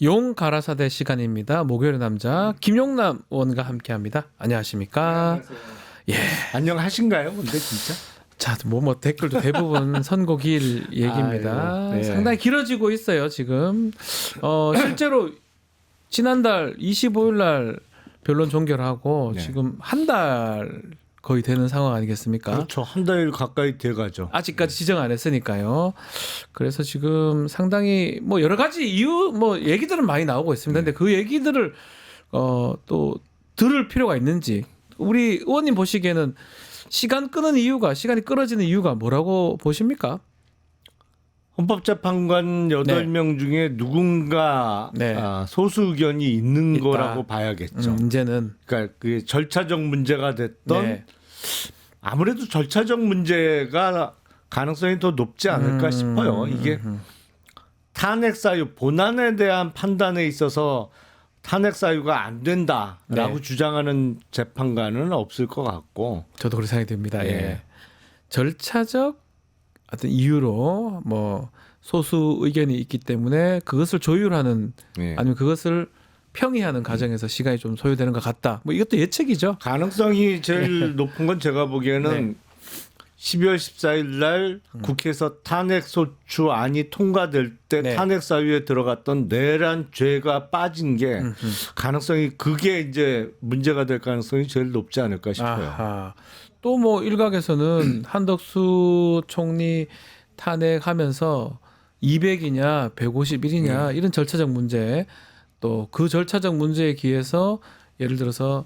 용 가라사대 시간입니다. 목요일의 남자 김용남 의원과 함께합니다. 안녕하십니까? 예. 안녕하신가요? 근데 진짜? 자, 뭐 댓글도 대부분 선고길 얘기입니다. 아이고, 네. 상당히 길어지고 있어요, 지금. 실제로 지난달 25일 날 변론 종결하고 네. 지금 한 달 거의 되는 상황 아니겠습니까? 그렇죠. 한 달 가까이 돼가죠. 아직까지 지정 안 했으니까요. 그래서 지금 상당히 뭐 여러 가지 이유 뭐 얘기들은 많이 나오고 있습니다. 근데 그 얘기들을 또 들을 필요가 있는지 우리 의원님 보시기에는 시간이 끌어지는 이유가 뭐라고 보십니까? 헌법재판관 8명 중에 누군가 네. 소수 의견이 있는 있다. 거라고 봐야겠죠. 이제는 그러니까 그게 절차적 문제가 됐던 네. 아무래도 절차적 문제가 가능성이 더 높지 않을까 싶어요. 이게 탄핵 사유 본안에 대한 판단에 있어서 탄핵 사유가 안 된다라고 네. 주장하는 재판관은 없을 것 같고 저도 그렇게 생각이 듭니다. 네. 예. 절차적 어떤 이유로 뭐 소수 의견이 있기 때문에 그것을 조율하는 네. 아니면 그것을 평의하는 과정에서 시간이 좀 소요되는 것 같다. 뭐 이것도 예측이죠. 가능성이 제일 높은 건 제가 보기에는 12월 14일 날 국회에서 탄핵소추안이 통과될 때 네. 탄핵 사유에 들어갔던 내란 죄가 빠진 게 가능성이 그게 이제 문제가 될 가능성이 제일 높지 않을까 싶어요. 또 뭐 일각에서는 한덕수 총리 탄핵하면서 200이냐 151이냐 이런 절차적 문제 또 그 절차적 문제에 기해서 예를 들어서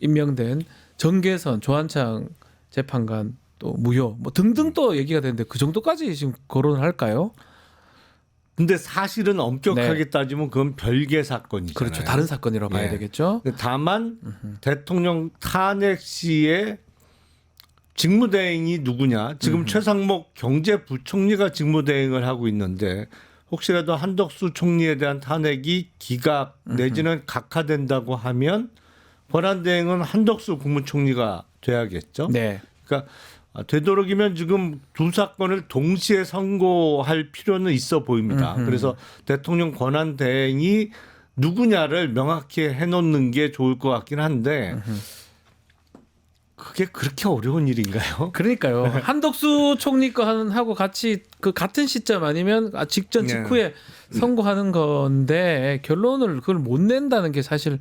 임명된 정계선 조한창 재판관 또 무효 뭐 등등 또 얘기가 되는데 그 정도까지 지금 거론을 할까요? 근데 사실은 엄격하게 네. 따지면 그건 별개 사건이잖아요. 그렇죠. 다른 사건이라고 봐야 예. 되겠죠. 근데 다만 대통령 탄핵 시에 직무대행이 누구냐? 지금 최상목 경제부총리가 직무대행을 하고 있는데 혹시라도 한덕수 총리에 대한 탄핵이 기각 내지는 각하된다고 하면 권한대행은 한덕수 국무총리가 돼야겠죠. 네. 그러니까 되도록이면 지금 두 사건을 동시에 선고할 필요는 있어 보입니다. 그래서 대통령 권한대행이 누구냐를 명확히 해놓는 게 좋을 것 같긴 한데 그게 그렇게 어려운 일인가요? 그러니까요. 한덕수 총리 거 하고 같이 그 같은 시점 아니면 직전 직후에 선고하는 건데 결론을 그걸 못 낸다는 게 사실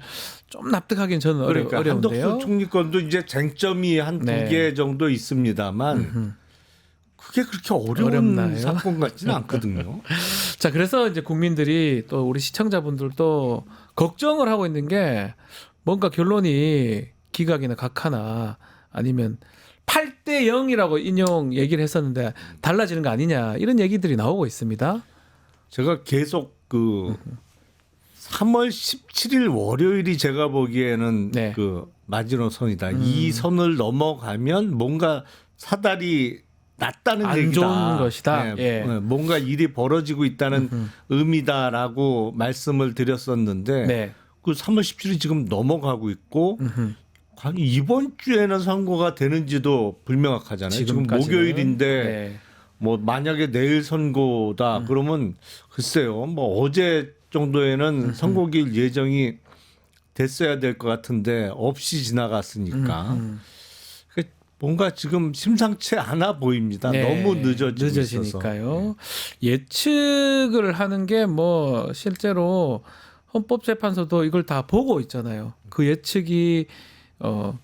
좀 납득하기는 저는 그러니까 어려운데요. 한덕수 총리 건도 이제 쟁점이 한 두 개 네. 정도 있습니다만 그게 그렇게 어려운 어렵나요? 사건 같지는 않거든요. 자, 그래서 이제 국민들이 또 우리 시청자분들도 걱정을 하고 있는 게 뭔가 결론이 기각이나 각하나 아니면 8대 0이라고 인용 얘기를 했었는데 달라지는 거 아니냐 이런 얘기들이 나오고 있습니다. 제가 계속 그 3월 17일 월요일이 제가 보기에는 네. 그 마지노선이다. 이 선을 넘어가면 뭔가 사달이 났다는 안 얘기다. 좋은 것이다. 예. 뭔가 일이 벌어지고 있다는 의미다라고 말씀을 드렸었는데 네. 그 3월 17일이 지금 넘어가고 있고 과연 이번 주에는 선고가 되는지도 불명확하잖아요. 지금 지금까지는. 목요일인데 네. 뭐 만약에 내일 선고다 그러면 글쎄요. 뭐 어제 정도에는 선고일 예정이 됐어야 될 것 같은데 없이 지나갔으니까 뭔가 지금 심상치 않아 보입니다. 네. 너무 늦어지니까요. 있어서. 예측을 하는 게 뭐 실제로 헌법재판소도 이걸 다 보고 있잖아요. 그 예측이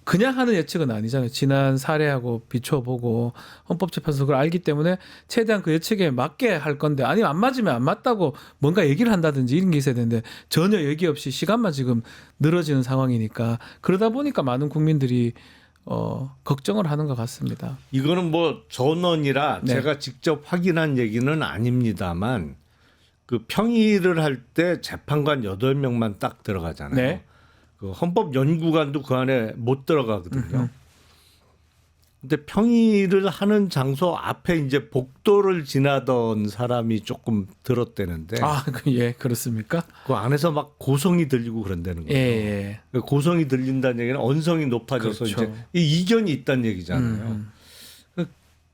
그냥 하는 예측은 아니잖아요. 지난 사례하고 비춰보고 헌법재판소 그걸 알기 때문에 최대한 그 예측에 맞게 할 건데 아니면 안 맞으면 안 맞다고 뭔가 얘기를 한다든지 이런 게 있어야 되는데 전혀 얘기 없이 시간만 지금 늘어지는 상황이니까 그러다 보니까 많은 국민들이 걱정을 하는 것 같습니다. 이거는 뭐 전원이라 네. 제가 직접 확인한 얘기는 아닙니다만 그 평의를 할 때 재판관 8명만 딱 들어가잖아요. 네. 그 헌법연구관도 그 안에 못 들어가거든요. 근데 평의를 하는 장소 앞에 이제 복도를 지나던 사람이 조금 들었대는데 예, 그렇습니까? 그 안에서 막 고성이 들리고 그런다는 거예요. 예. 고성이 들린다는 얘기는 언성이 높아져서 그렇죠. 이제 이 이견이 있다는 얘기잖아요.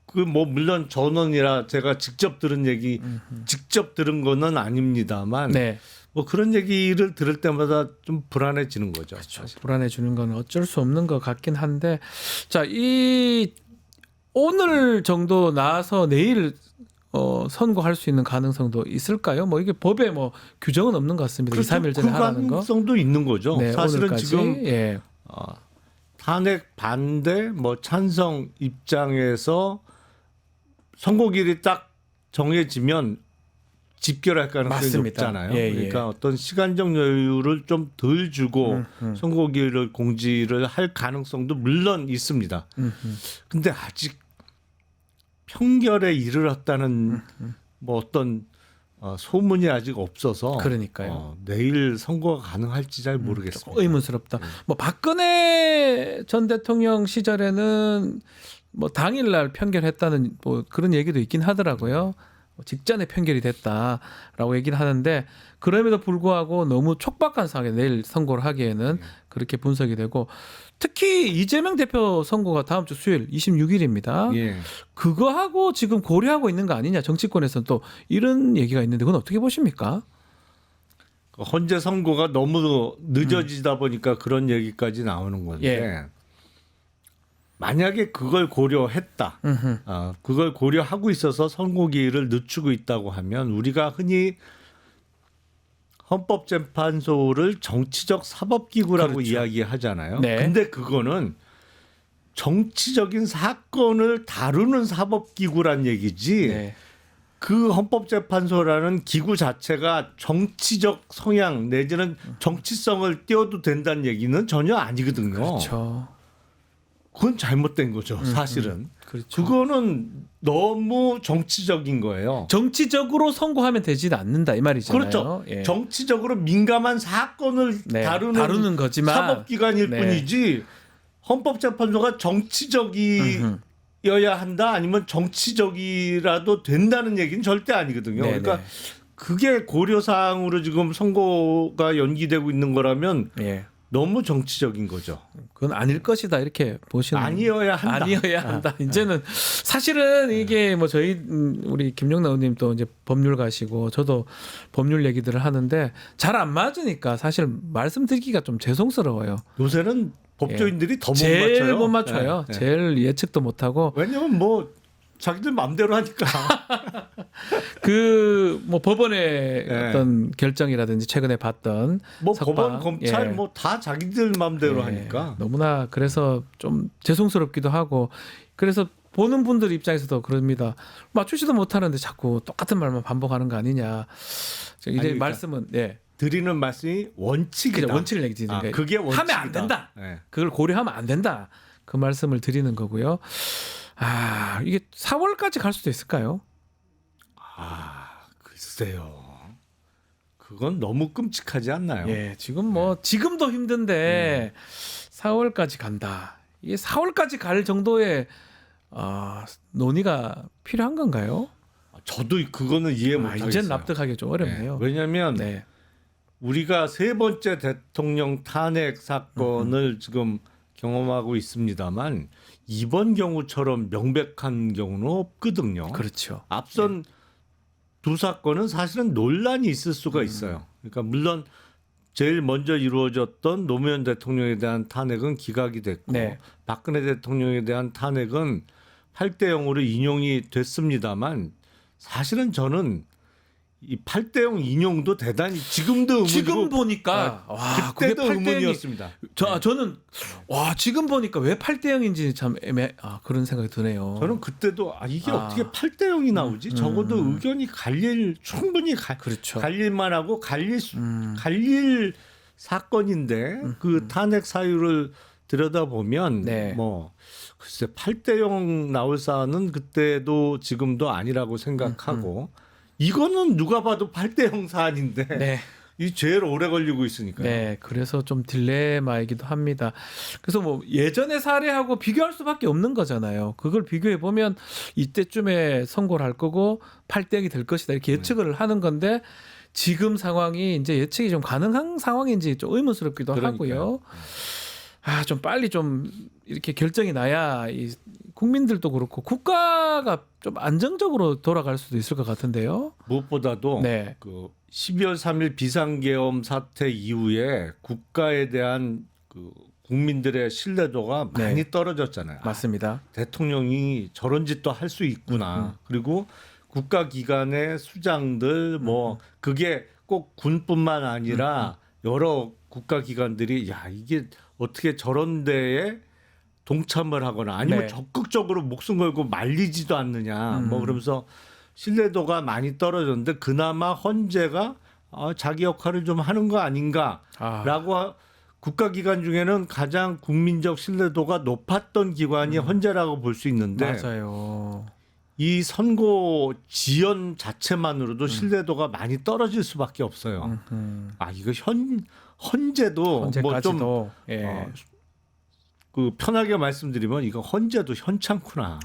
그 뭐 물론 전원이라 제가 직접 들은 얘기, 직접 들은 거는 아닙니다만 네. 뭐 그런 얘기를 들을 때마다 좀 불안해지는 거죠. 그렇죠. 불안해 주는 건 어쩔 수 없는 것 같긴 한데, 자, 이 오늘 정도 나와서 내일 선고할 수 있는 가능성도 있을까요? 뭐 이게 법에 뭐 규정은 없는 것 같습니다. 2, 3일 전에 그 하라는 거. 가능성도 있는 거죠. 네, 사실은 오늘까지. 지금 예. 탄핵 반대 뭐 찬성 입장에서 선고일이 딱 정해지면 집결할 가능성이 맞습니다. 높잖아요. 예, 예. 그러니까 어떤 시간적 여유를 좀 덜 주고 선고일을 공지를 할 가능성도 물론 있습니다. 근데 아직 평결에 이르렀다는 뭐 어떤 소문이 아직 없어서 그러니까요. 내일 선고가 가능할지 잘 모르겠습니다. 조금 의문스럽다. 뭐 박근혜 전 대통령 시절에는 뭐 당일날 편결했다는 뭐 그런 얘기도 있긴 하더라고요. 직전에 편결이 됐다라고 얘기를 하는데, 그럼에도 불구하고 너무 촉박한 상황에 내일 선고를 하기에는 그렇게 분석이 되고, 특히 이재명 대표 선고가 다음 주 수요일 26일입니다. 예. 그거하고 지금 고려하고 있는 거 아니냐, 정치권에서는 또 이런 얘기가 있는데 그건 어떻게 보십니까? 헌재 선고가 너무 늦어지다 보니까 그런 얘기까지 나오는 건데, 예. 만약에 그걸 고려했다, 그걸 고려하고 있어서 선고기일을 늦추고 있다고 하면 우리가 흔히 헌법재판소를 정치적 사법기구라고 그렇죠. 이야기하잖아요. 네. 근데 그거는 정치적인 사건을 다루는 사법기구란 얘기지, 네. 그 헌법재판소라는 기구 자체가 정치적 성향 내지는 정치성을 띄워도 된다는 얘기는 전혀 아니거든요. 그렇죠. 그건 잘못된 거죠, 사실은. 그렇죠. 그거는 너무 정치적인 거예요. 정치적으로 선고하면 되지는 않는다 이 말이잖아요. 그렇죠. 예. 정치적으로 민감한 사건을 네, 다루는 거지만 사법기관일 네. 뿐이지, 헌법재판소가 정치적이어야 한다 아니면 정치적이라도 된다는 얘기는 절대 아니거든요. 네, 그러니까 네. 그게 고려사항으로 지금 선고가 연기되고 있는 거라면 예. 너무 정치적인 거죠. 그건 아닐 것이다 이렇게 보시는. 아니어야 한다. 아니어야 한다. 이제는 사실은 이게 뭐 저희 우리 김용남 의원님 또 이제 법률 가시고 저도 법률 얘기들을 하는데 잘 안 맞으니까 사실 말씀드리기가 좀 죄송스러워요. 요새는 법조인들이 더 못 제일 맞춰요. 못 맞춰요. 네, 네. 제일 예측도 못 하고. 왜냐면 뭐 자기들 마음대로 하니까. 그 뭐 법원의 네. 어떤 결정이라든지 최근에 봤던 뭐 석방, 법원, 검찰 예. 뭐 다 자기들 마음대로 예, 하니까. 너무나 그래서 좀 죄송스럽기도 하고, 그래서 보는 분들 입장에서도 그럽니다. 맞추지도 못하는데 자꾸 똑같은 말만 반복하는 거 아니냐. 이제 그러니까 말씀은 예. 드리는 말씀이 원칙이다. 그냥 원칙을 얘기 드리는 거예요. 그게 원칙이다. 하면 안 된다. 네. 그걸 고려하면 안 된다. 그 말씀을 드리는 거고요. 아, 이게 4월까지 갈 수도 있을까요? 글쎄요. 그건 너무 끔찍하지 않나요? 예, 지금 뭐 지금도 힘든데 4월까지 간다. 이게 4월까지 갈 정도의 논의가 필요한 건가요? 저도 그거는 이해 못하겠어요. 이제 납득하기 좀 어렵네요. 왜냐하면 네. 우리가 세 번째 대통령 탄핵 사건을 지금 경험하고 있습니다만 이번 경우처럼 명백한 경우는 없거든요. 그렇죠. 앞선 두 사건은 사실은 논란이 있을 수가 있어요. 그러니까 물론 제일 먼저 이루어졌던 노무현 대통령에 대한 탄핵은 기각이 됐고, 네. 박근혜 대통령에 대한 탄핵은 8대 0으로 인용이 됐습니다만, 사실은 저는 이 8대 0 인용도 대단히 지금도 의문이고, 지금 보니까 와, 그게 그때도 8대 0이 의문이었습니다. 저는 와, 지금 보니까 왜 8대 0인지 참 그런 생각이 드네요. 저는 그때도 이게 어떻게 8대 0이 나오지? 적어도 의견이 충분히 그렇죠. 갈릴만 하고 갈릴 사건인데 그 탄핵 사유를 들여다보면 네. 뭐 글쎄 8대 0 나올 사안은 그때도 지금도 아니라고 생각하고 이거는 누가 봐도 8대 0 사안인데 네. 이 제일 오래 걸리고 있으니까요. 네, 그래서 좀 딜레마이기도 합니다. 그래서 뭐 예전의 사례하고 비교할 수밖에 없는 거잖아요. 그걸 비교해 보면 이때쯤에 선고를 할 거고 8대 0이 될 것이다 이렇게 예측을 하는 건데, 지금 상황이 이제 예측이 좀 가능한 상황인지 좀 의문스럽기도 그러니까요. 하고요. 좀 빨리 좀 이렇게 결정이 나야 이 국민들도 그렇고 국가가 좀 안정적으로 돌아갈 수도 있을 것 같은데요. 무엇보다도 네. 그 12월 3일 비상계엄 사태 이후에 국가에 대한 그 국민들의 신뢰도가 네. 많이 떨어졌잖아요. 맞습니다. 대통령이 저런 짓도 할 수 있구나. 그리고 국가기관의 수장들 뭐 그게 꼭 군뿐만 아니라 여러 국가기관들이 야 이게 어떻게 저런 데에 동참을 하거나 아니면 네. 적극적으로 목숨 걸고 말리지도 않느냐. 뭐 그러면서 신뢰도가 많이 떨어졌는데 그나마 헌재가 자기 역할을 좀 하는 거 아닌가라고 국가기관 중에는 가장 국민적 신뢰도가 높았던 기관이 헌재라고 볼 수 있는데 맞아요. 이 선고 지연 자체만으로도 신뢰도가 많이 떨어질 수밖에 없어요. 이거 헌재도 뭐 좀 언제까지도 예. 그 편하게 말씀드리면 이거 헌재도 현찮구나.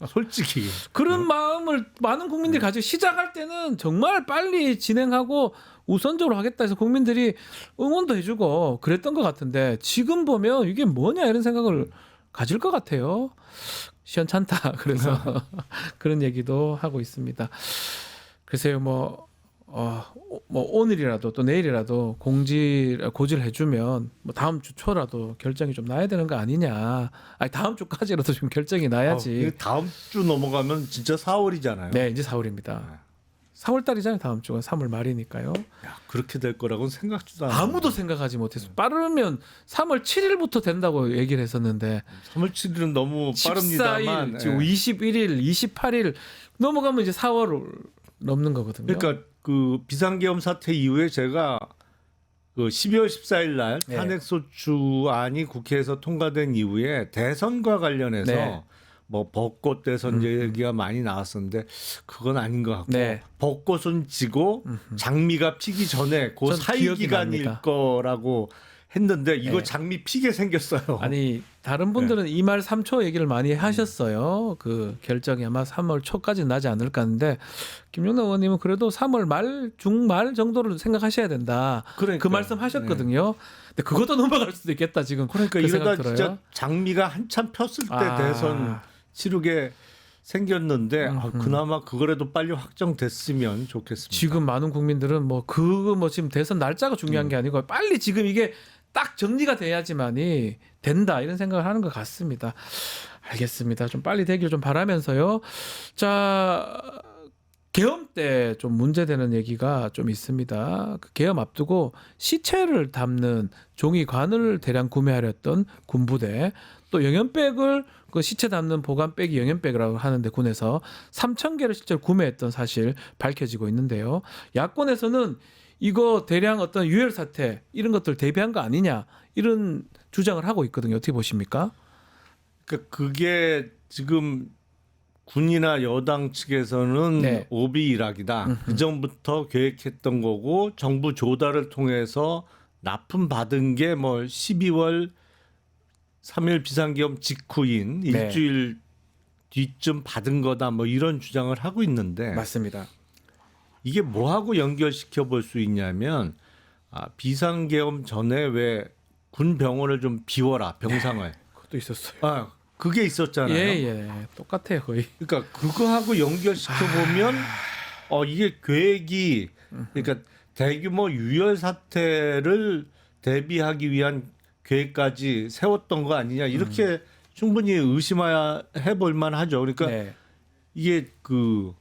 솔직히 그런 마음을 많은 국민들이 가지고 시작할 때는 정말 빨리 진행하고 우선적으로 하겠다 해서 국민들이 응원도 해주고 그랬던 것 같은데 지금 보면 이게 뭐냐 이런 생각을 가질 것 같아요. 시원찮다. 그래서 그런 얘기도 하고 있습니다. 글쎄요, 뭐 오늘이라도 또 내일이라도 고지를 해주면 뭐 다음 주 초라도 결정이 좀 나야 되는 거 아니냐. 아니 다음 주까지라도 좀 결정이 나야지. 다음 주 넘어가면 진짜 4월이잖아요. 네, 이제 4월입니다. 4월 달이잖아요. 다음 주가 3월 말이니까요. 야, 그렇게 될 거라고는 생각지도 않아요. 아무도 생각하지 못했어요. 빠르면 3월 7일부터 된다고 얘기를 했었는데 3월 7일은 너무 빠릅니다만 14일, 지금 21일, 28일 넘어가면 이제 4월을 넘는 거거든요. 그러니까 그 비상계엄 사태 이후에 제가 그 12월 14일 날 네. 탄핵소추안이 국회에서 통과된 이후에 대선과 관련해서 네. 뭐 벚꽃 대선 얘기가 많이 나왔었는데 그건 아닌 것 같고 네. 벚꽃은 지고 장미가 피기 전에 그 전 사이 기억이 기간일 납니다. 거라고 했는데 이거 네. 장미 피게 생겼어요. 아니 다른 분들은 2말 3초 얘기를 많이 하셨어요. 그 결정이 아마 3월 초까지 나지 않을까 하는데 김용남 의원님은 그래도 3월 말 중말 정도를 생각하셔야 된다. 그 그러니까요. 말씀 하셨거든요. 근데 그것도 넘어갈 수도 있겠다 지금. 그러니까 그 이러다 생각 들어요. 진짜 장미가 한참 폈을 때 대선 치르게 생겼는데 그나마 그거라도 빨리 확정됐으면 좋겠습니다. 지금 많은 국민들은 뭐 지금 대선 날짜가 중요한 게 아니고 빨리 지금 이게 딱 정리가 돼야지만이 된다 이런 생각을 하는 것 같습니다. 알겠습니다. 좀 빨리 되길 좀 바라면서요. 자, 계엄 때 좀 문제되는 얘기가 좀 있습니다. 그 계엄 앞두고 시체를 담는 종이관을 대량 구매하려 했던 군부대 또 영연백을 그 시체 담는 보관백이 영연백이라고 하는데 군에서 3,000개를 실제로 구매했던 사실 밝혀지고 있는데요. 야권에서는 이거 대량 어떤 유혈 사태 이런 것들 대비한 거 아니냐 이런 주장을 하고 있거든요. 어떻게 보십니까? 그러니까 그게 지금 군이나 여당 측에서는 네. 오비 일학이다. 그 전부터 계획했던 거고 정부 조달을 통해서 납품 받은 게 뭐 12월 3일 비상계엄 직후인 네. 일주일 뒤쯤 받은 거다. 뭐 이런 주장을 하고 있는데 맞습니다. 이게 뭐하고 연결시켜 볼 수 있냐면 비상계엄 전에 왜 군 병원을 좀 비워라 병상을. 그것도 있었어요. 그게 있었잖아요. 예. 똑같아요, 거의. 그러니까 그거하고 연결시켜 보면 이게 계획이 그러니까 대규모 유혈 사태를 대비하기 위한 계획까지 세웠던 거 아니냐 이렇게 충분히 의심해 볼 만하죠. 그러니까 네. 이게 그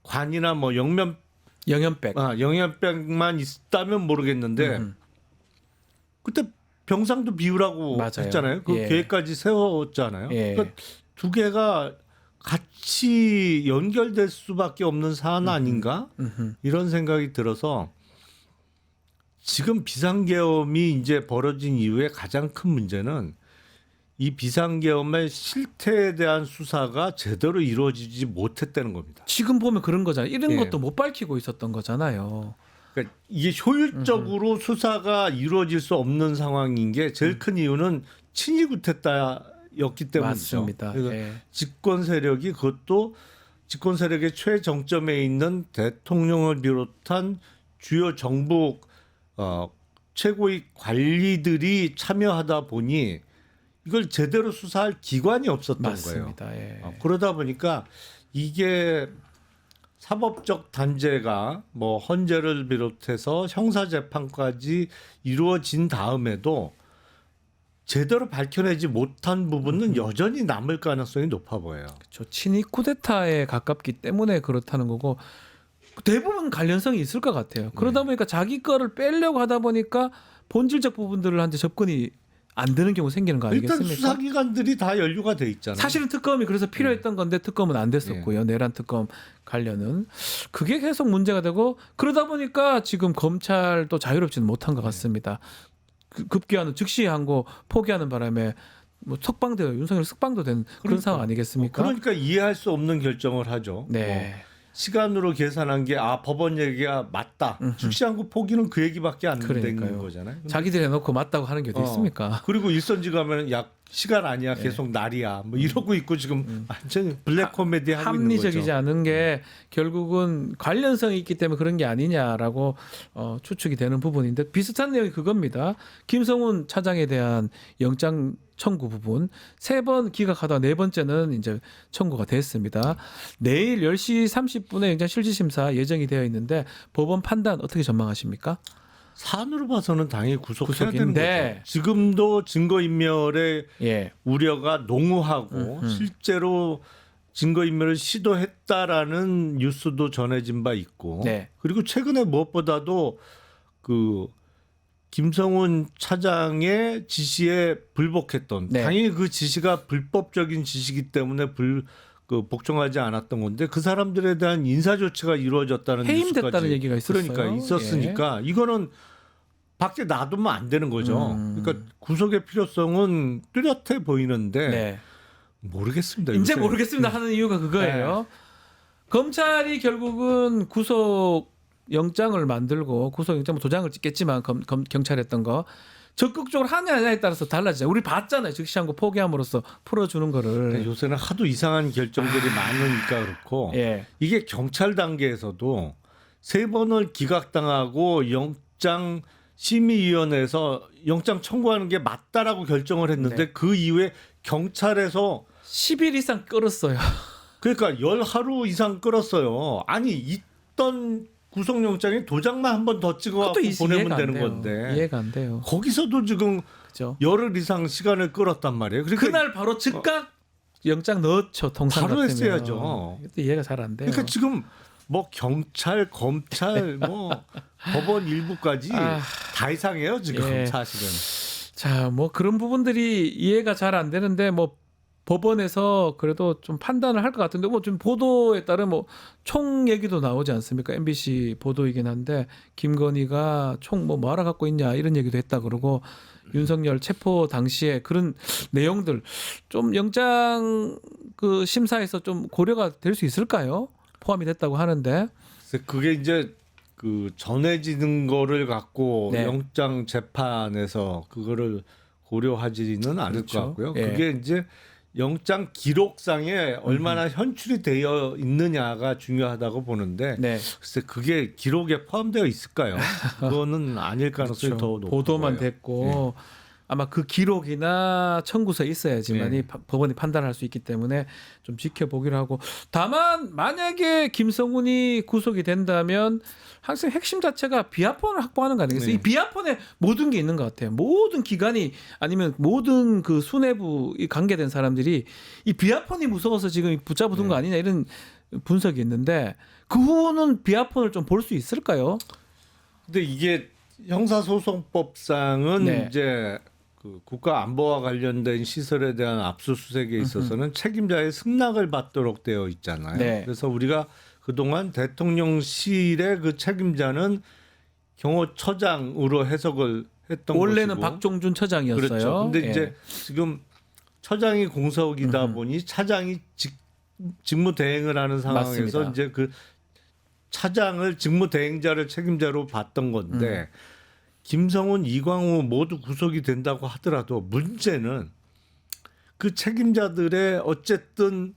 관이나 뭐 영연백. 영양백만 있다면 모르겠는데 그때 병상도 비우라고 맞아요. 했잖아요. 그 예. 계획까지 세웠잖아요. 예. 그러니까 두 개가 같이 연결될 수밖에 없는 사안 아닌가 이런 생각이 들어서 지금 비상계엄이 이제 벌어진 이후에 가장 큰 문제는 이 비상계엄의 실태에 대한 수사가 제대로 이루어지지 못했다는 겁니다. 지금 보면 그런 거잖아요. 이런 예. 것도 못 밝히고 있었던 거잖아요. 그러니까 이게 효율적으로 수사가 이루어질 수 없는 상황인 게 제일 큰 이유는 친위 구태타였기 때문이죠. 맞습니다. 그래서 예. 집권 세력이 그것도 집권 세력의 최정점에 있는 대통령을 비롯한 주요 정부 최고위 관리들이 참여하다 보니 이걸 제대로 수사할 기관이 없었던 거예요. 맞습니다. 예. 그러다 보니까 이게 사법적 단죄가 뭐 헌재를 비롯해서 형사 재판까지 이루어진 다음에도 제대로 밝혀내지 못한 부분은 여전히 남을 가능성이 높아 보여요. 그렇죠. 친위 쿠데타에 가깝기 때문에 그렇다는 거고 대부분 관련성이 있을 것 같아요. 그러다 보니까 자기 거를 빼려고 하다 보니까 본질적 부분들을 한테 접근이 안 되는 경우 생기는 거 일단 아니겠습니까? 수사기관들이 다 연루가 돼 있잖아요. 사실은 특검이 그래서 필요했던 건데 특검은 안 됐었고요. 내란 특검 관련은 그게 계속 문제가 되고 그러다 보니까 지금 검찰도 자유롭지는 못한 것 같습니다. 급기야는 즉시 항고 포기하는 바람에 뭐 석방되어 윤석열 석방도 된 그런 상황 아니겠습니까? 그러니까 이해할 수 없는 결정을 하죠. 네. 시간으로 계산한 게 법원 얘기가 맞다. 즉시 항고 포기는 그 얘기밖에 안 되는 그러니까요. 거잖아요. 자기들이 해놓고 맞다고 하는 게 어디 있습니까? 그리고 일선지 가면 시간 아니야, 계속 날이야, 뭐 이러고 있고 지금 완전 블랙 코미디 하고 있는 거죠. 합리적이지 않은 게 결국은 관련성이 있기 때문에 그런 게 아니냐라고 추측이 되는 부분인데 비슷한 내용이 그겁니다. 김성훈 차장에 대한 영장 청구 부분 3번 기각하다 4번째는 이제 청구가 됐습니다. 내일 10시 30분에 영장 실질심사 예정이 되어 있는데 법원 판단 어떻게 전망하십니까? 사안으로 봐서는 당연히 구속해야 되는 구속인데. 거죠. 지금도 증거인멸의 예. 우려가 농후하고 실제로 증거인멸을 시도했다라는 뉴스도 전해진 바 있고 네. 그리고 최근에 무엇보다도 그 김성훈 차장의 지시에 불복했던 네. 당연히 그 지시가 불법적인 지시이기 때문에 복종하지 않았던 건데 그 사람들에 대한 인사 조치가 이루어졌다는 해임됐다는 뉴스까지 얘기가 있었어요. 그러니까 있었으니까 이거는 밖에 놔두면 안 되는 거죠. 그러니까 구속의 필요성은 뚜렷해 보이는데 네. 모르겠습니다. 이제 요새. 모르겠습니다 하는 이유가 그거예요. 검찰이 결국은 구속 영장을 만들고 구속 영장 도장을 찍겠지만 경찰 했던 거 적극적으로 하냐 안 하냐에 따라서 달라지죠. 우리 봤잖아요. 즉시 항고 포기함으로써 풀어주는 거를. 요새는 하도 이상한 결정들이 많으니까 그렇고 예. 이게 경찰 단계에서도 3번을 기각당하고 영장 심의위원회에서 영장 청구하는 게 맞다라고 결정을 했는데 네. 그 이후에 경찰에서 10일 이상 끌었어요. 그러니까 10하루 이상 끌었어요. 아니 있던 구속영장에 도장만 한 번 더 찍어갖고 보내면 되는 건데 이해가 안 돼요. 거기서도 지금 그죠? 열흘 이상 시간을 끌었단 말이에요. 그러니까 그날 바로 즉각 영장 넣죠. 통상 바로 같으면. 했어야죠. 이것도 이해가 잘 안 돼요. 그러니까 지금 뭐 경찰, 검찰, 뭐 법원 일부까지 다 이상해요 지금 예. 사실은. 자, 뭐 그런 부분들이 이해가 잘 안 되는데 뭐 법원에서 그래도 좀 판단을 할 것 같은데 뭐 좀 보도에 따른 뭐 총 얘기도 나오지 않습니까? MBC 보도이긴 한데 김건희가 총 뭐 알아 갖고 있냐 이런 얘기도 했다 그러고 윤석열 체포 당시에 그런 내용들 좀 영장 그 심사에서 좀 고려가 될 수 있을까요? 포함이 됐다고 하는데. 그래서 그게 이제 그 전해지는 거를 갖고 네. 영장 재판에서 그거를 고려하지는 않을 그렇죠. 것 같고요. 예. 그게 이제 영장 기록상에 얼마나 현출이 되어 있느냐가 중요하다고 보는데 네. 글쎄 그게 기록에 포함되어 있을까요? 그거는 아닐 가능성이 그렇죠. 더 높고 보도만 됐고 아마 그 기록이나 청구서에 있어야지만이 네. 법원이 판단할 수 있기 때문에 좀 지켜보기로 하고 다만 만약에 김성훈이 구속이 된다면 항상 핵심 자체가 비하폰을 확보하는 거 아니겠어요? 네. 이 비하폰에 모든 게 있는 것 같아요. 모든 기관이 아니면 모든 그 수뇌부 관계된 사람들이 이 비하폰이 무서워서 지금 붙잡아둔 거 아니냐 이런 분석이 있는데 그 후는 비하폰을 좀 볼 수 있을까요? 근데 이게 형사소송법상은 네. 이제 그 국가 안보와 관련된 시설에 대한 압수수색에 있어서는 책임자의 승낙을 받도록 되어 있잖아요. 네. 그래서 우리가 그동안 대통령실의 그 책임자는 경호처장으로 해석을 했던 원래는 것이고. 박종준 처장이었어요. 그렇죠. 근데 예. 이제 지금 처장이 공석이다 보니 차장이 직무 대행을 하는 상황에서 맞습니다. 이제 그 차장을 직무 대행자를 책임자로 봤던 건데 김성훈, 이광우 모두 구속이 된다고 하더라도 문제는 그 책임자들의 어쨌든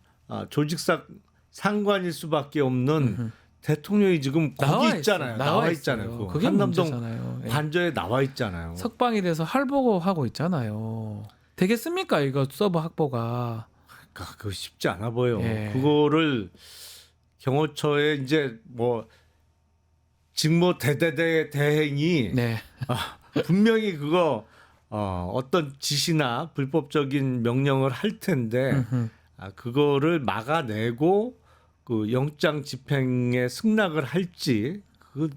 조직상 상관일 수밖에 없는 대통령이 지금 거기 있잖아요. 나와 있어요. 있잖아요. 그 그게 한남동 문제잖아요. 예. 관저에 나와 있잖아요. 석방이 돼서 할보고 하고 있잖아요. 되겠습니까 이거 서버 확보가? 그러니까 그거 쉽지 않아 보여. 예. 그거를 경호처에 이제 뭐 직무 대대대 대행이 네. 분명히 그거 어떤 지시나 불법적인 명령을 할 텐데 그거를 막아내고 그 영장 집행에 승낙을 할지 그거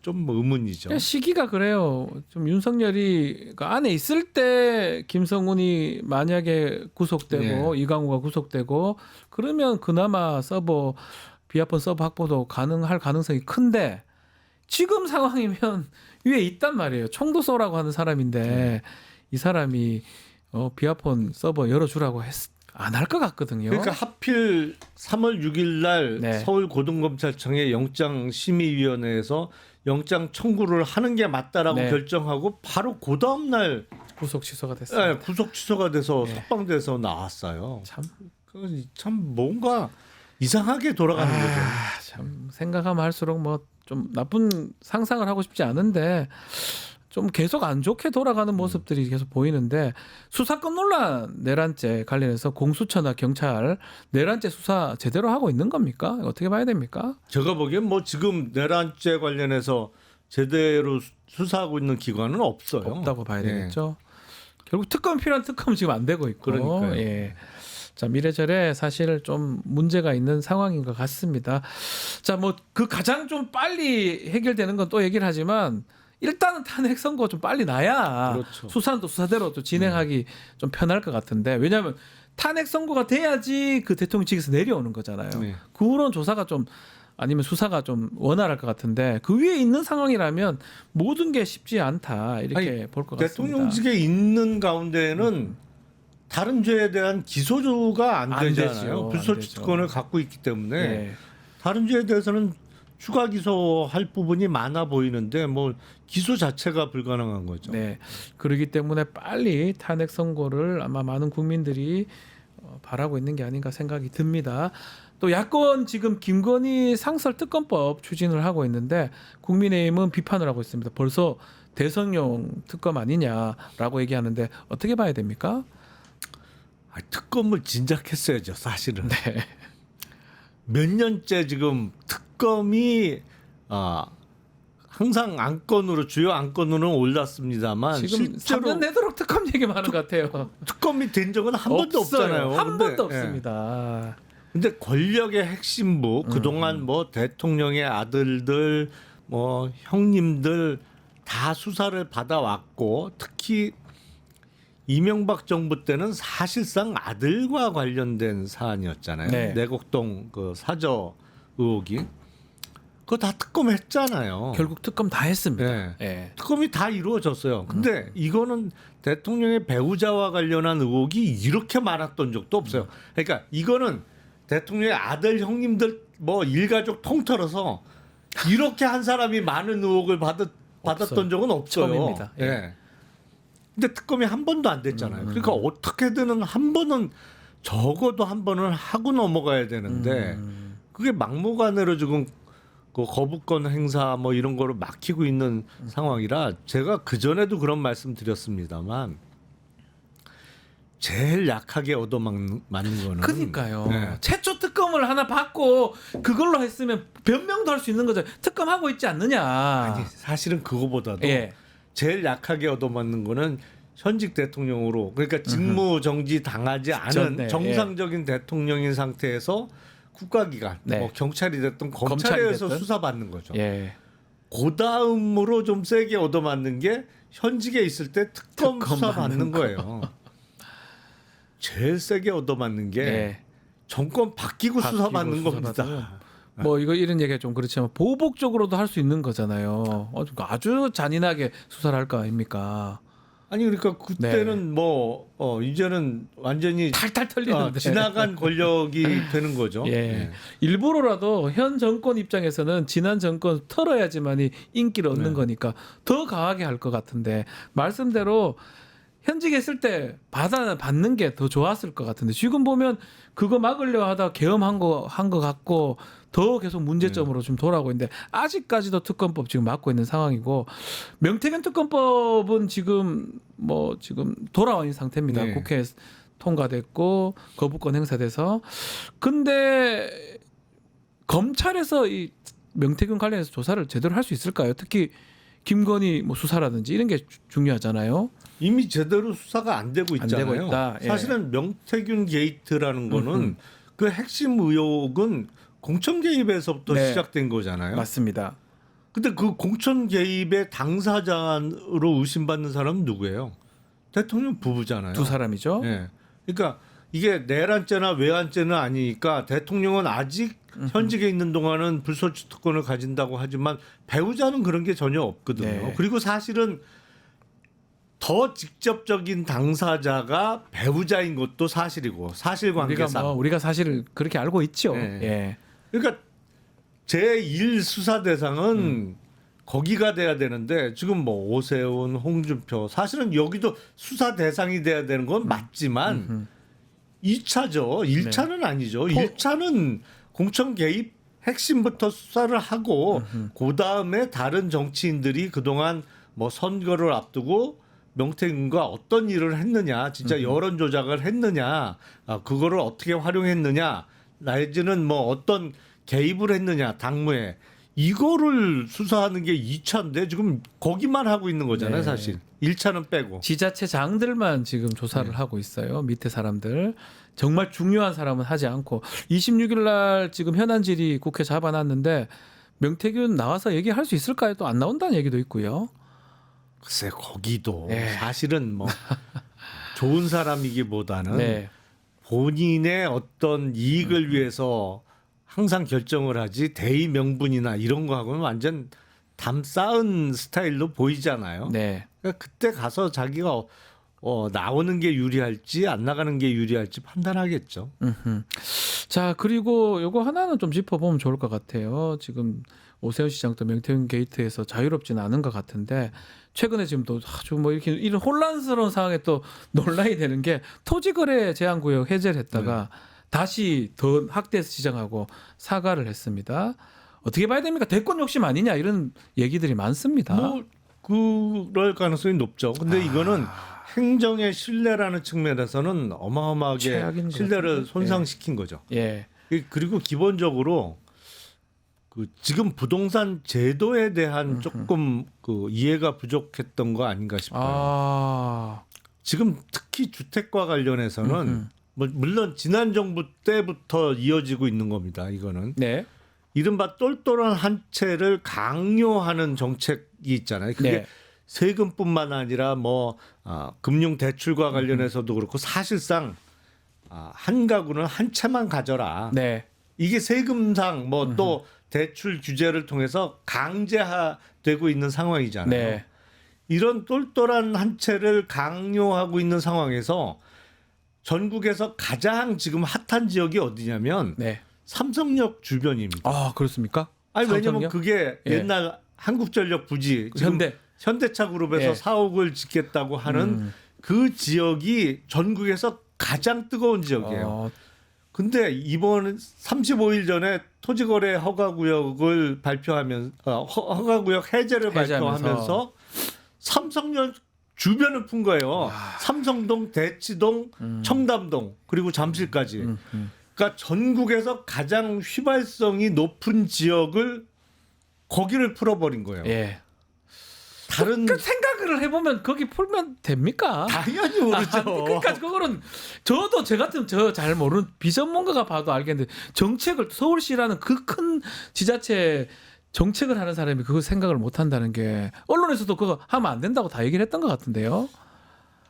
좀 의문이죠. 시기가 그래요. 좀 윤석열이 그 안에 있을 때 김성훈이 만약에 구속되고 이강우가 구속되고 그러면 그나마 서버 비아폰 서버 확보도 가능할 가능성이 큰데 지금 상황이면 위에 있단 말이에요. 총도 쏘라고 하는 사람인데 이 사람이 비아폰 서버 열어주라고 안 할 것 같거든요. 그러니까 하필 3월 6일 날 네. 서울고등검찰청의 영장심의위원회에서 영장 청구를 하는 게 맞다라고 네. 결정하고 바로 그 다음 날 구속 취소가 됐어요. 구속 취소가 돼서 네. 석방돼서 나왔어요. 참, 참 뭔가 이상하게 돌아가는 거죠. 참 생각하면 할수록 뭐 좀 나쁜 상상을 하고 싶지 않은데 좀 계속 안 좋게 돌아가는 모습들이 계속 보이는데 수사권 논란 내란죄 관련해서 공수처나 경찰 내란죄 수사 제대로 하고 있는 겁니까? 어떻게 봐야 됩니까? 제가 보기엔 뭐 지금 내란죄 관련해서 제대로 수사하고 있는 기관은 없어요. 없다고 봐야 예. 되겠죠. 결국 특검 필요한 특검 지금 안 되고 있고. 그러니까요. 예. 자, 미래절에 사실 좀 문제가 있는 상황인 것 같습니다. 자, 뭐 그 가장 좀 빨리 해결되는 건 또 얘기를 하지만 일단은 탄핵 선고 좀 빨리 나야 그렇죠. 수사는 또 수사대로 또 진행하기 좀 편할 것 같은데 왜냐하면 탄핵 선고가 돼야지 그 대통령 직에서 내려오는 거잖아요. 네. 그 후로는 조사가 좀 아니면 수사가 좀 원활할 것 같은데 그 위에 있는 상황이라면 모든 게 쉽지 않다 이렇게 볼 것 같습니다. 대통령직에 있는 가운데는 다른 죄에 대한 기소가 안 안 되잖아요. 되죠. 불소추권을 갖고 있기 때문에 예. 다른 죄에 대해서는 추가 기소할 부분이 많아 보이는데 뭐 기소 자체가 불가능한 거죠. 네. 그렇기 때문에 빨리 탄핵 선고를 아마 많은 국민들이 바라고 있는 게 아닌가 생각이 듭니다. 또 야권 지금 김건희 상설 특검법 추진을 하고 있는데 국민의힘은 비판을 하고 있습니다. 벌써 대선용 특검 아니냐라고 얘기하는데 어떻게 봐야 됩니까? 특검을 진작했어야죠, 사실은. 네. 몇 년째 지금 특검이 항상 안건으로 주요 안건으로는 올랐습니다만 지금 실제로 3년 내도록 특검 얘기만 하는 것 같아요. 특검이 된 적은 한 번도 없잖아요. 한 근데, 번도 예. 없습니다. 근데 권력의 핵심부 그동안 뭐 대통령의 아들들 뭐 형님들 다 수사를 받아왔고 특히 이명박 정부 때는 사실상 아들과 관련된 사안이었잖아요. 네. 내곡동 그 사저 의혹이 그거 다 특검했잖아요. 결국 특검 다 했습니다. 네. 예. 특검이 다 이루어졌어요. 근데 이거는 대통령의 배우자와 관련한 의혹이 이렇게 많았던 적도 없어요. 그러니까 이거는 대통령의 아들 형님들 뭐 일가족 통틀어서 이렇게 한 사람이 많은 의혹을 받았던 적은 없어요. 처음입니다. 예. 예. 근데 특검이 한 번도 안 됐잖아요. 그러니까 어떻게든 한 번은 적어도 한 번은 하고 넘어가야 되는데 그게 막무가내로 지금 그 거부권 행사 뭐 이런 거로 막히고 있는 상황이라 제가 그 전에도 그런 말씀 드렸습니다만 제일 약하게 얻어맞는 거는 그러니까요. 네. 최초 특검을 하나 받고 그걸로 했으면 변명도 할 수 있는 거죠. 특검하고 있지 않느냐. 아니 사실은 그거보다도 예. 제일 약하게 얻어맞는 거는 현직 대통령으로 그러니까 직무 정지 당하지 않은 전에, 정상적인 대통령인 상태에서 국가기관 네. 뭐 경찰이 됐든 검찰이 검찰에서 됐든. 수사받는 거죠. 예. 그 다음으로 좀 세게 얻어맞는 게 현직에 있을 때 특검 수사 받는 거예요. 제일 세게 얻어맞는 게 예. 정권 바뀌고 수사 받는 겁니다. 수사받으면 뭐 이거 이런 얘기가 좀 그렇지만 보복적으로도 할 수 있는 거잖아요. 아주 잔인하게 수사를 할 거 아닙니까? 아니 그러니까 그때는 뭐 이제는 완전히 탈탈 털리는데 지나간 권력이 되는 거죠. 예. 예. 일부러라도 현 정권 입장에서는 지난 정권 털어야지만이 인기를 얻는 네. 거니까 더 강하게 할 것 같은데 말씀대로 현직에 있을 때 받는 게 더 좋았을 것 같은데 지금 보면 그거 막으려 하다 계엄한 거 같고 더 계속 문제점으로 좀 돌아오고 있는데 아직까지도 특검법 지금 막고 있는 상황이고 명태균 특검법은 지금 돌아와 있는 상태입니다. 네. 국회에 통과됐고 거부권 행사돼서 근데 검찰에서 이 명태균 관련해서 조사를 제대로 할 수 있을까요? 특히 김건희 수사라든지 이런 게 중요하잖아요. 이미 제대로 수사가 안 되고 안 있잖아요. 되고 있다. 예. 사실은 명태균 게이트라는 거는 그 핵심 의혹은 공천 개입에서부터 네. 시작된 거잖아요. 맞습니다. 근데 그 공천 개입의 당사자로 의심받는 사람은 누구예요? 대통령 부부잖아요. 두 사람이죠. 예. 그러니까 이게 내란죄나 외환죄는 아니니까 대통령은 아직 현직에 있는 동안은 불소추 특권을 가진다고 하지만 배우자는 그런 게 전혀 없거든요. 네. 그리고 사실은 더 직접적인 당사자가 배우자인 것도 사실이고 사실관계상. 우리가 사실 그렇게 알고 있죠. 네. 예. 그러니까 제1 수사 대상은 거기가 돼야 되는데 지금 오세훈, 홍준표 사실은 여기도 수사 대상이 돼야 되는 건 맞지만 2차죠. 1차는 아니죠. 1차는 공천 개입 핵심부터 수사를 하고 그다음에 다른 정치인들이 그동안 선거를 앞두고 명태균과 어떤 일을 했느냐, 진짜 여론 조작을 했느냐, 그거를 어떻게 활용했느냐, 내지는 어떤 개입을 했느냐, 당무에 이거를 수사하는 게 2차인데 지금 거기만 하고 있는 거잖아요, 네. 사실. 1차는 빼고. 지자체장들만 지금 조사를 하고 있어요. 밑에 사람들. 정말 중요한 사람은 하지 않고 26일 날 지금 현안질의 국회 잡아놨는데 명태균 나와서 얘기할 수 있을까요? 또 안 나온다는 얘기도 있고요. 글쎄 거기도 네. 사실은 좋은 사람이기보다는 네. 본인의 어떤 이익을 위해서 항상 결정을 하지 대의 명분이나 이런 거하고는 완전 담 쌓은 스타일로 보이잖아요. 네. 그러니까 그때 가서 자기가 나오는 게 유리할지 안 나가는 게 유리할지 판단하겠죠. 자, 그리고 요거 하나는 좀 짚어보면 좋을 것 같아요. 지금 오세훈 시장도 명태균 게이트에서 자유롭지는 않은 것 같은데 최근에 지금 또 아주 이렇게 이런 혼란스러운 상황에 또 논란이 되는 게 토지거래 제한구역 해제를 했다가 다시 더 확대해서 지정하고 사과를 했습니다. 어떻게 봐야 됩니까? 대권 욕심 아니냐 이런 얘기들이 많습니다. 그럴 가능성이 높죠. 근데 이거는 행정의 신뢰라는 측면에서는 어마어마하게 최악인 것 신뢰를 같은데. 손상시킨 거죠. 예. 그리고 기본적으로 지금 부동산 제도에 대한 조금 이해가 부족했던 거 아닌가 싶어요. 지금 특히 주택과 관련해서는 물론 지난 정부 때부터 이어지고 있는 겁니다. 이거는 네. 이른바 똘똘한 한 채를 강요하는 정책이 있잖아요. 그게 네. 세금뿐만 아니라 금융 대출과 관련해서도 그렇고 사실상 한 가구는 한 채만 가져라. 네. 이게 세금상 또 대출 규제를 통해서 강제되고 있는 상황이잖아요. 네. 이런 똘똘한 한 채를 강요하고 있는 상황에서 전국에서 가장 지금 핫한 지역이 어디냐면 네. 삼성역 주변입니다. 아, 그렇습니까? 아니 왜냐면 삼성역? 그게 예. 옛날 한국전력 부지 지금 현대차 그룹에서 예. 사옥을 짓겠다고 하는 그 지역이 전국에서 가장 뜨거운 지역이에요. 근데 이번 35일 전에 토지거래 허가구역을 발표하면서 허가구역 해제를 발표하면서 삼성역 주변을 푼 거예요. 삼성동, 대치동, 청담동 그리고 잠실까지. 그러니까 전국에서 가장 휘발성이 높은 지역을 거기를 풀어버린 거예요. 예. 다른 생각을 해보면 거기 풀면 됩니까? 당연히 모르죠. 그러니까 그거는 저도 저 같은 저 잘 모르는 비전문가가 봐도 알겠는데 정책을 서울시라는 그 큰 지자체 정책을 하는 사람이 그거 생각을 못 한다는 게 언론에서도 그거 하면 안 된다고 다 얘기를 했던 것 같은데요.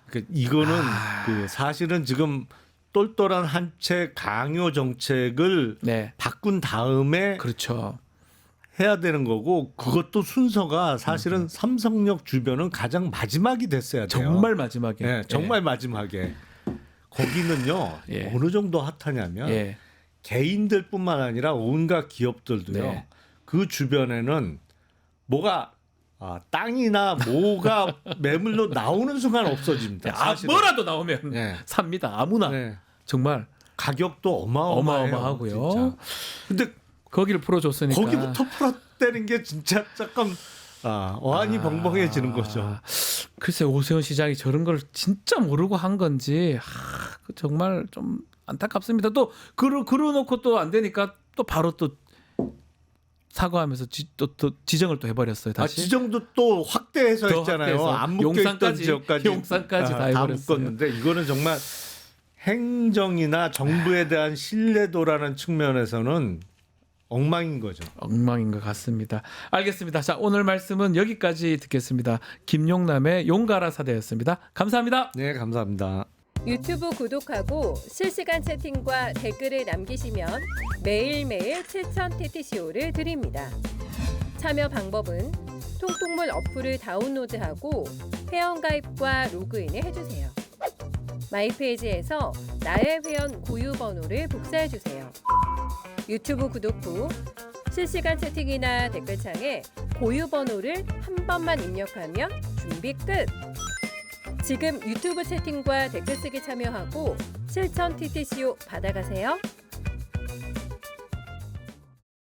그러니까 이거는 사실은 지금 똘똘한 한 채 강요 정책을 네. 바꾼 다음에 그렇죠. 해야 되는 거고 그것도 순서가 사실은 삼성역 주변은 가장 마지막이 됐어야 돼요. 정말 마지막에. 네, 정말 마지막에. 거기는요. 예. 어느 정도 핫하냐면 예. 개인들뿐만 아니라 온갖 기업들도요. 네. 그 주변에는 뭐가 땅이나 뭐가 매물로 나오는 순간 없어집니다. 사실은. 뭐라도 나오면 네. 삽니다. 아무나. 네. 정말 가격도 어마어마해요. 어마어마하고요. 진짜. 근데 거기를 풀어줬으니까. 거기부터 풀었다는 게 진짜 조금 어안이 벙벙해지는 거죠. 글쎄 오세훈 시장이 저런 걸 진짜 모르고 한 건지 정말 좀 안타깝습니다. 또 그러놓고 또 안 되니까 또 바로 또 사과하면서 또 지정을 또 해버렸어요. 다시. 지정도 또 확대해서 더 했잖아요. 확대해서 안 묶여있던 지역까지 용산까지 다 다 해버렸어요. 묶었는데 이거는 정말 행정이나 정부에 대한 신뢰도라는 측면에서는 엉망인 거죠. 엉망인 것 같습니다. 알겠습니다. 자 오늘 말씀은 여기까지 듣겠습니다. 김용남의 용가라 사대였습니다. 감사합니다. 네, 감사합니다. 유튜브 구독하고 실시간 채팅과 댓글을 남기시면 매일매일 7,000TTCO를 드립니다. 참여 방법은 통통물 어플을 다운로드하고 회원가입과 로그인을 해주세요. 마이페이지에서 나의 회원 고유 번호를 복사해주세요. 유튜브 구독 후 실시간 채팅이나 댓글창에 고유 번호를 한 번만 입력하면 준비 끝! 지금 유튜브 채팅과 댓글 쓰기 참여하고 7,000TTCO 받아가세요.